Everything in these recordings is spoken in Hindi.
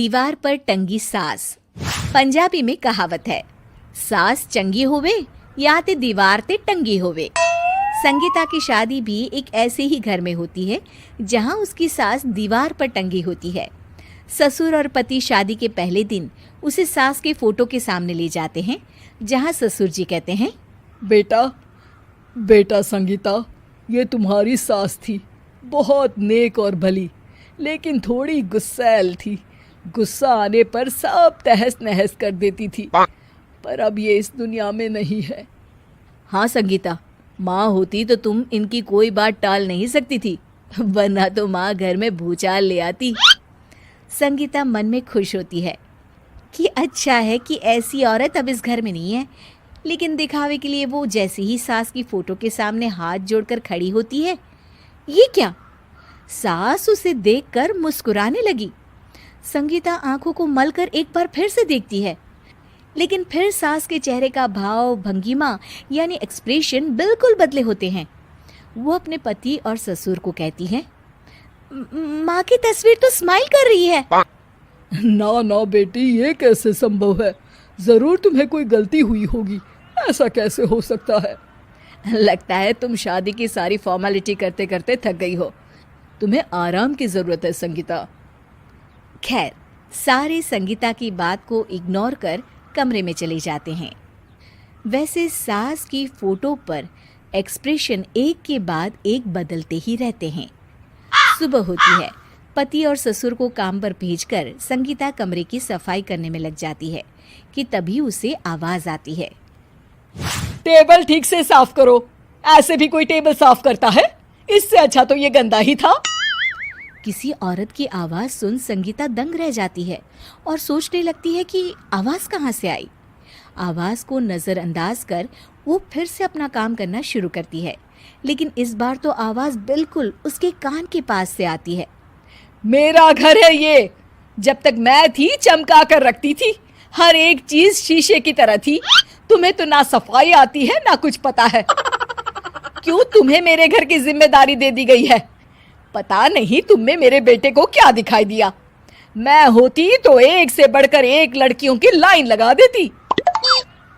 दीवार पर टंगी सास। पंजाबी में कहावत है, सास चंगी होवे या ते दीवार ते टंगी होवे। संगीता की शादी भी एक ऐसे ही घर में होती है जहां उसकी सास दीवार पर टंगी होती है। ससुर और पति शादी के पहले दिन उसे सास के फोटो के सामने ले जाते हैं, जहां ससुर जी कहते हैं, बेटा बेटा संगीता, ये तुम्हारी सास थी, बहुत नेक और भली, लेकिन थोड़ी गुस्सैल थी। गुस्सा आने पर सब तहस नहस कर देती थी, पर अब ये इस दुनिया में नहीं है। हाँ संगीता, माँ होती तो तुम इनकी कोई बात टाल नहीं सकती थी, वरना तो माँ घर में भूचाल ले आती। संगीता मन में खुश होती है कि अच्छा है कि ऐसी औरत अब इस घर में नहीं है, लेकिन दिखावे के लिए वो जैसे ही सास की फोटो के सामने हाथ जोड़कर खड़ी होती है, ये क्या? सास उसे देखकर मुस्कुराने लगी। संगीता आंखों को मलकर एक बार फिर से देखती है, लेकिन फिर सास के चेहरे का भाव, भंगिमा यानी एक्सप्रेशन बिल्कुल बदले होते हैं। वो अपने पति और ससुर को कहती है, माँ की तस्वीर तो स्माइल कर रही है। ना ना बेटी, ये कैसे संभव है? जरूर तुम्हें कोई गलती हुई होगी, ऐसा कैसे हो सकता है? लगता है तुम शादी की सारी फॉर्मेलिटी करते करते थक गई हो, तुम्हें आराम की जरूरत है संगीता। खैर, सारे संगीता की बात को इग्नोर कर कमरे में चले जाते हैं। वैसे सास की फोटो पर एक्सप्रेशन एक के बाद एक बदलते ही रहते हैं। सुबह होती है, पति और ससुर को काम पर भेजकर संगीता कमरे की सफाई करने में लग जाती है कि तभी उसे आवाज आती है, टेबल ठीक से साफ करो। ऐसे भी कोई टेबल साफ करता है? इससे अच्छा तो ये गंदा ही था। किसी औरत की आवाज सुन संगीता दंग रह जाती है और सोचने लगती है कि आवाज कहाँ से आई। आवाज को नजरअंदाज कर वो फिर से अपना काम करना शुरू करती है, लेकिन इस बार तो आवाज बिल्कुल उसके कान के पास से आती है। मेरा घर है ये, जब तक मैं थी चमका कर रखती थी, हर एक चीज शीशे की तरह थी। तुम्हें तो ना सफाई आती है ना कुछ पता है। क्यों तुम्हें मेरे घर की जिम्मेदारी दे दी गई है? पता नहीं तुम में मेरे बेटे को क्या दिखाई दिया। मैं होती तो एक से बढ़कर एक लड़कियों की लाइन लगा देती।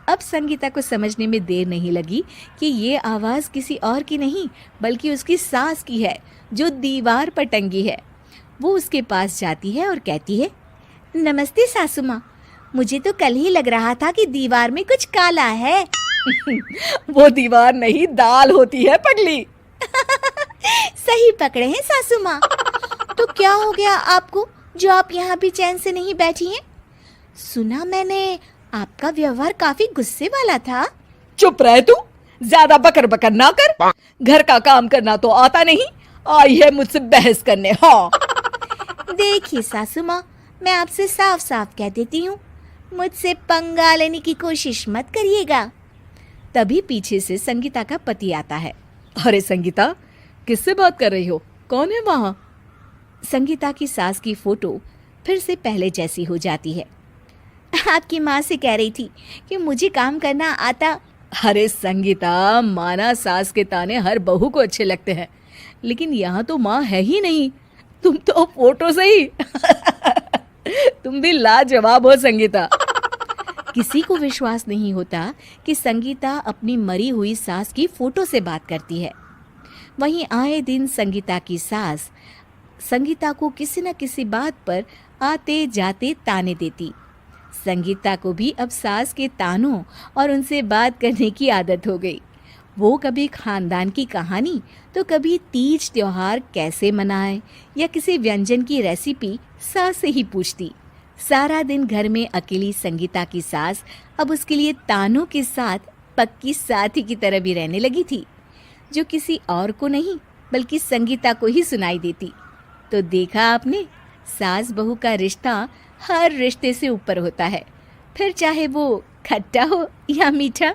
अब संगीता को समझने में देर नहीं लगी कि ये आवाज किसी और की नहीं बल्कि उसकी सास की है, जो दीवार पर टंगी है। वो उसके पास जाती है और कहती है, नमस्ते सासू माँ, मुझे तो कल ही लग रहा था कि दीवार में कुछ काला है। वो दीवार नहीं, दाल होती है पगली। सही पकड़े हैं सासू माँ। तो क्या हो गया आपको जो आप यहाँ भी चैन से नहीं बैठी हैं? सुना मैंने आपका व्यवहार काफी गुस्से वाला था। चुप रह तू, ज्यादा बकर बकर ना कर। घर का काम करना तो आता नहीं, आई है मुझसे बहस करने। हाँ देखिए सासू माँ, मैं आपसे साफ साफ कह देती हूँ, मुझसे पंगा लेने की कोशिश मत करिएगा। तभी पीछे से संगीता का पति आता है। अरे संगीता, किससे बात कर रही हो? कौन है वहाँ? संगीता की सास की फोटो फिर से पहले जैसी हो जाती है। आपकी माँ से कह रही थी कि मुझे काम करना आता। अरे संगीता, माना सास के ताने हर बहू को अच्छे लगते हैं, लेकिन यहाँ तो माँ है ही नहीं, तुम तो फोटो से ही। तुम भी लाजवाब हो संगीता। किसी को विश्वास नहीं होता कि संगीता अपनी मरी हुई सास की फोटो से बात करती है। वहीं आए दिन संगीता की सास संगीता को किसी न किसी बात पर आते जाते ताने देती। संगीता को भी अब सास के तानों और उनसे बात करने की आदत हो गई। वो कभी खानदान की कहानी तो कभी तीज त्योहार कैसे मनाए या किसी व्यंजन की रेसिपी सास से ही पूछती। सारा दिन घर में अकेली संगीता की सास अब उसके लिए तानों के साथ पक्की साथी की तरह भी रहने लगी थी, जो किसी और को नहीं बल्कि संगीता को ही सुनाई देती। तो देखा आपने, सास बहू का रिश्ता हर रिश्ते से ऊपर होता है, फिर चाहे वो खट्टा हो या मीठा।